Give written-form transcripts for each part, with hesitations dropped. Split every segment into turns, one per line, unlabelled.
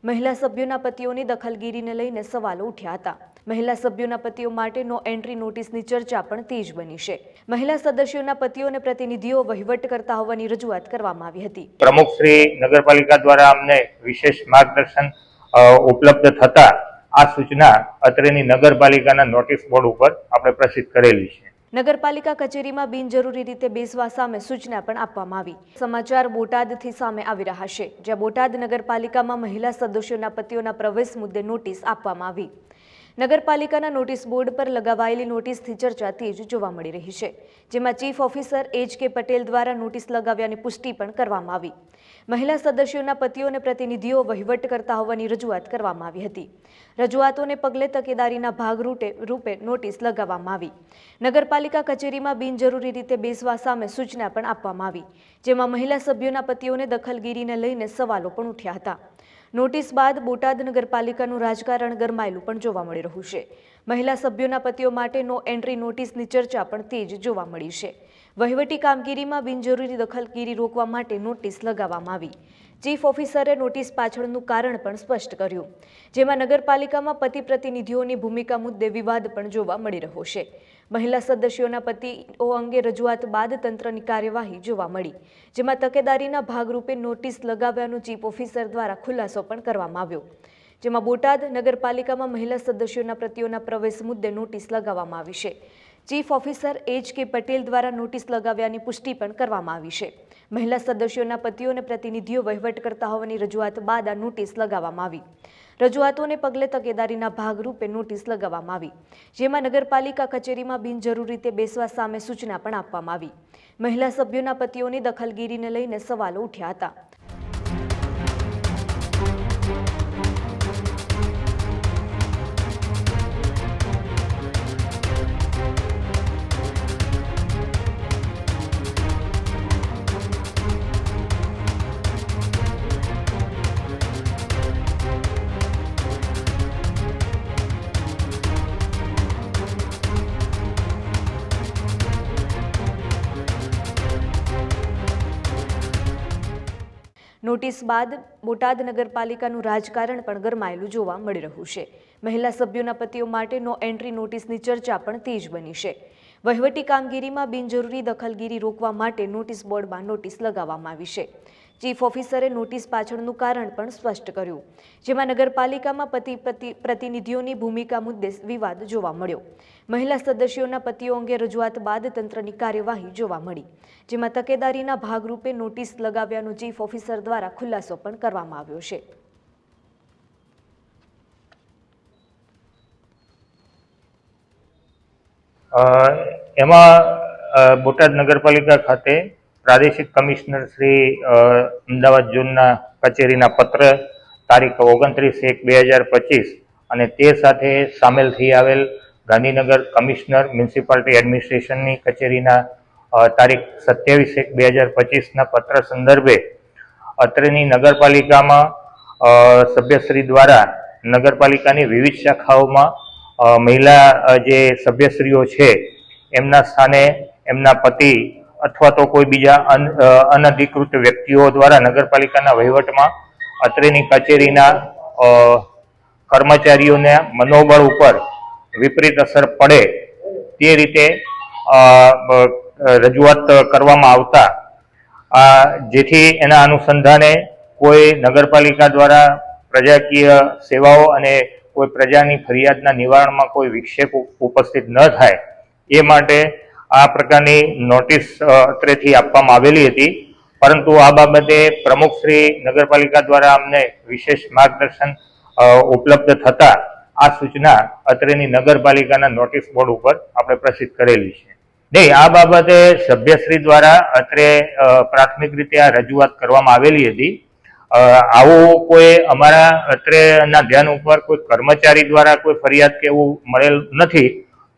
મહિલા સભ્યોના પતિઓની દખલગીરીને લઈને સવાલો ઉઠ્યા હતા। મહિલા સભ્યોના પતિઓ માટે નો એન્ટ્રી નોટિસની ચર્ચા પણ તેજ બની છે। મહિલા સદસ્યોના પતિઓ અને પ્રતિનિધિઓ વહીવટ કરતા હોવાની રજૂઆત કરવામાં આવી હતી।
પ્રમુખ શ્રી નગરપાલિકા દ્વારા અમને વિશેષ માર્ગદર્શન ઉપલબ્ધ થતા આ સૂચના અત્રેની નગરપાલિકાના નોટિસ બોર્ડ ઉપર આપણે પ્રસિદ્ધ કરેલી છે।
નગરપાલિકા કચેરીમાં બિનજરૂરી રીતે બેસવા સામે સૂચના પણ આપવામાં આવી। સમાચાર બોટાદથી સામે આવી રહ્યા છે, જ્યાં બોટાદ નગરપાલિકામાં મહિલા સદસ્યોના પતિઓના પ્રવેશ મુદ્દે નોટિસ આપવામાં આવી। નગરપાલિકાના નોટિસ બોર્ડ પર લગાવાયેલી નોટિસથી ચર્ચા તેજ જોવા મળી રહી છે, જેમાં ચીફ ઓફિસર એચ.કે. પટેલ દ્વારા નોટિસ લગાવ્યાની પુષ્ટિ પણ કરવામાં આવી। મહિલા સદસ્યોના પતિઓ અને પ્રતિનિધિઓ વહીવટ કરતા હોવાની રજૂઆત કરવામાં આવી હતી। રજૂઆતોને પગલે તકેદારીના ભાગરૂપે નોટિસ લગાવવામાં આવી। નગરપાલિકા કચેરીમાં બિનજરૂરી રીતે બેસવા સામે સૂચના પણ આપવામાં આવી, જેમાં મહિલા સભ્યોના પતિઓને દખલગીરીને લઈને સવાલો પણ ઉઠ્યા હતા। નોટિસ બાદ બોટાદ નગરપાલિકાનું રાજકારણ ગરમાયેલું પણ જોવા મળી રહ્યું છે। મહિલા સભ્યોના પતિઓ માટે નો એન્ટ્રી નોટિસની ચર્ચા પણ તેજ જોવા મળી છે। વહીવટી કામગીરીમાં બિનજરૂરી દખલગીરી રોકવા માટે નોટિસ લગાવવામાં આવી। ચીફ ઓફિસરે નોટિસ પાછળનું કારણ પણ સ્પષ્ટ કર્યું, જેમાં નગરપાલિકામાં પતિ પ્રતિનિધિઓની ભૂમિકા મુદ્દે વિવાદ પણ જોવા મળી રહ્યો છે। મહિલા સદસ્યોના પતિઓ અંગે રજૂઆત બાદ તંત્રની કાર્યવાહી જોવા મળી, જેમાં તકેદારીના ભાગરૂપે નોટિસ લગાવ્યાનો ચીફ ઓફિસર દ્વારા ખુલાસો પણ કરવામાં આવ્યો, જેમાં બોટાદ નગરપાલિકામાં મહિલા સદસ્યોના પતિઓના પ્રવેશ મુદ્દે નોટિસ લગાવવામાં આવી છે। Chief officer HK. પટેલ દ્વારા નોટિસ લગાવ્યાની પુષ્ટિ પણ કરવામાં આવી છે। મહિલા સદસ્યોના પતિઓ અને પ્રતિનિધિઓ વહીવટ કરતા હોવાની રજૂઆત બાદ આ નોટિસ લગાવવામાં આવી। રજૂઆતોને પગલે તકેદારીના ભાગરૂપે નોટિસ લગાવવામાં આવી, જેમાં નગરપાલિકા કચેરીમાં બિનજરૂરી રીતે બેસવા સામે સૂચના પણ આપવામાં આવી। મહિલા સભ્યોના પતિઓની દખલગીરીને લઈને સવાલો ઉઠ્યા હતા। નોટિસ બાદ બોટાદ નગરપાલિકાનું રાજકારણ પણ ગરમાયેલું જોવા મળી રહ્યું છે। મહિલા સભ્યોના પતિઓ માટે નો એન્ટ્રી નોટિસની ચર્ચા પણ તેજ બની છે। વહીવટી કામગીરીમાં બિનજરૂરી દખલગીરી રોકવા માટે નોટિસ બોર્ડમાં નોટિસ લગાવવામાં આવી છે। ચીફ ઓફિસરે નોટિસ પાછળનું કારણ પણ સ્પષ્ટ કર્યું, જેમાં નગરપાલિકામાં પતિ પ્રતિનિધિઓની ભૂમિકા મુદ્દે વિવાદ જોવા મળ્યો। મહિલા સદસ્યોના પતિઓ અંગે રજૂઆત બાદ તંત્રની કાર્યવાહી જોવા મળી, જેમાં તકેદારીના ભાગરૂપે નોટિસ લગાવ્યાનો ચીફ ઓફિસર દ્વારા ખુલાસો પણ કરવામાં આવ્યો છે।
એમાં બોટાદ નગરપાલિકા ખાતે પ્રાદેશિક કમિશનર શ્રી અમદાવાદ ઝોનના કચેરીના પત્ર તારીખ 29/1/2025 અને તે સાથે સામેલ થઈ આવેલ ગાંધીનગર કમિશનર મ્યુનિસિપાલિટી એડમિનિસ્ટ્રેશનની કચેરીના તારીખ 27/1/2025ના પત્ર સંદર્ભે અત્રેની નગરપાલિકામાં સભ્યશ્રી દ્વારા નગરપાલિકાની વિવિધ શાખાઓમાં મહિલા જે સભ્યશ્રીઓ છે એમના સ્થાને એમના પતિ અથવા તો કોઈ બીજા અનધિકૃત વ્યક્તિઓ દ્વારા નગરપાલિકાના વહીવટમાં અત્રેની કચેરીના કર્મચારીઓના મનોબળ ઉપર વિપરીત અસર પડે તે રીતે રજૂઆત કરવામાં આવતા જેથી એના અનુસંધાને કોઈ નગરપાલિકા દ્વારા પ્રજાકીય સેવાઓ અને કોઈ પ્રજાની ફરિયાદના નિવારણમાં કોઈ વિક્ષેપ ઉપસ્થિત ન થાય એ માટે આ પ્રકારની નોટિસ અત્રેથી આપવામાં આવેલી હતી, પરંતુ આ બાબતે પ્રમુખ શ્રી નગરપાલિકા દ્વારા અમને વિશેષ માર્ગદર્શન ઉપલબ્ધ થતા આ સૂચના અત્રેની નગરપાલિકાના નોટિસ બોર્ડ ઉપર આપણે પ્રસિદ્ધ કરેલી છે। નહીં, આ બાબતે સભ્યશ્રી દ્વારા અત્રે પ્રાથમિક રીતે આ રજૂઆત કરવામાં આવેલી હતી। આવું કોઈ અમારા અત્રેના ધ્યાન ઉપર કોઈ કર્મચારી દ્વારા કોઈ ફરિયાદ કે એવું મળેલ નથી,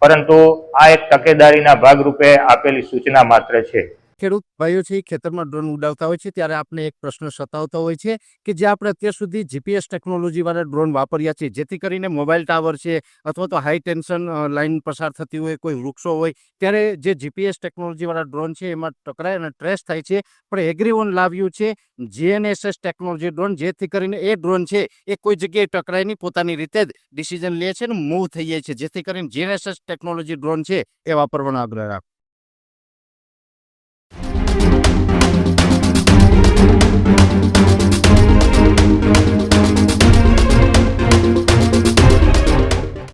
પરંતુ આ એક તકેદારીના ભાગરૂપે આપેલી સૂચના માત્ર છે।
ખેડૂત ભાઈઓ છે એ ખેતરમાં ડ્રોન ઉડાવતા હોય છે ત્યારે આપણે એક પ્રશ્ન સતાવતો હોય છે કે જે આપણે અત્યાર સુધી જીપીએસ ટેકનોલોજીવાળા ડ્રોન વાપર્યા છે, જેથી કરીને મોબાઈલ ટાવર છે અથવા તો હાઈ ટેન્શન લાઇન પસાર થતી હોય, કોઈ વૃક્ષો હોય, ત્યારે જે જીપીએસ ટેકનોલોજીવાળા ડ્રોન છે એમાં ટકરાય અને ટ્રેસ થાય છે. પણ એગ્રીવન લાવ્યું છે જીએનએસએસ ટેકનોલોજી ડ્રોન, જેથી કરીને એ ડ્રોન છે એ કોઈ જગ્યાએ ટકરાય નહીં, પોતાની રીતે જ ડિસિઝન લે છે અને મૂવ થઈ જાય છે. જેથી કરીને જીએનએસએસ ટેકનોલોજી ડ્રોન છે એ વાપરવાનો આગ્રહ રાખો.